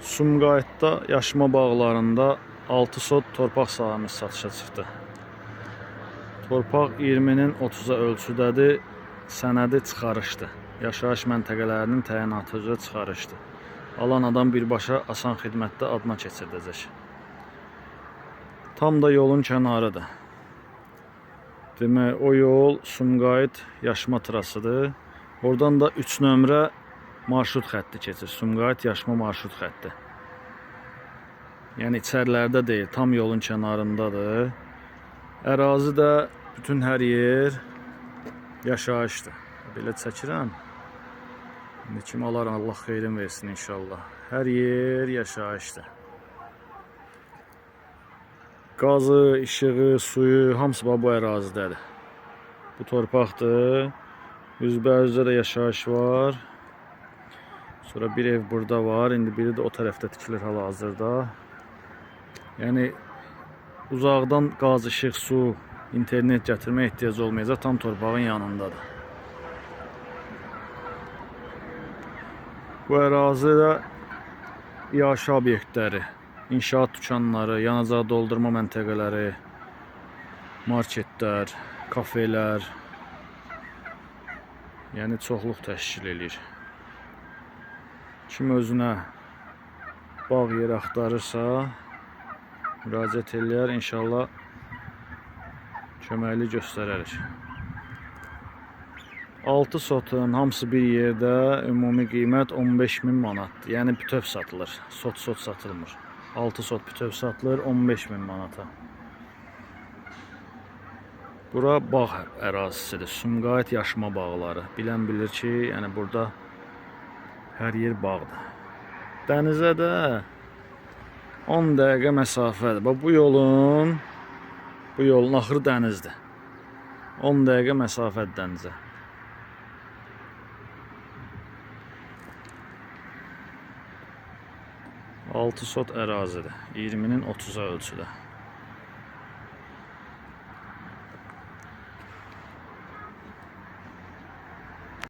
Sumqayıtda yaşma bağlarında 6 sot torpaq sahəmiz satışa çıxdı. Torpaq 20-nin 30-a ölçüdədir, sənədi çıxarışdı. Yaşayış məntəqələrinin təyinatı üzrə çıxarışdı. Alan adam birbaşa asan xidmətdə adına keçirdəcək. Tam da yolun kənarıdır. Demək, o yol Sumqayıt yaşma trasıdır. Oradan da 3 nömrə marşrut xətti keçir. Sumqayıt yaşma marşrut xətti. Yəni içərilərdə deyil, tam yolun kənarındadır. Ərazi də bütün hər yer yaşayışdır. Belə çəkirəm. İndi kim alar, Allah xeyrin versin inşallah. Hər yer yaşayışdır. Qazı, işığı, suyu hamısı bu ərazidədir. Bu torpaqdır. Üzbəüzdə də yaşayış var. Sonra bir ev burada var. İndi biri də o tərəfdə tikilir hal-hazırda. Yəni uzaqdan qaz, işıq, su, internet gətirmək ehtiyac olmayacaq. Tam torpağın yanındadır. Bu ərazidə yaşayış obyektləri, inşaat dükanları, yanacaq doldurma məntəqələri, marketlər, kafelər, yəni çoxluq təşkil edir. Kim özünə bağ yeri axtarırsa, müraciət eləyər, inşallah köməkli göstərərik. 6 sotun hamısı bir yerdə, ümumi qiymət 15.000 manatdır. Yəni bütöv satılır, sot satılmır. 6 sot bütöv satılır 15.000 manata. Bura bağ ərazisidir, Sumqayıt yaşma bağları. Bilən bilir ki, yəni burada hər yer bağdır. Dənizə də 10 dəqiqə məsafədir. Bu yolun axırı dənizdir. 10 dəqiqə məsafədir dənizə. 6 sot ərazidir. 20-nin 30-a ölçüdə.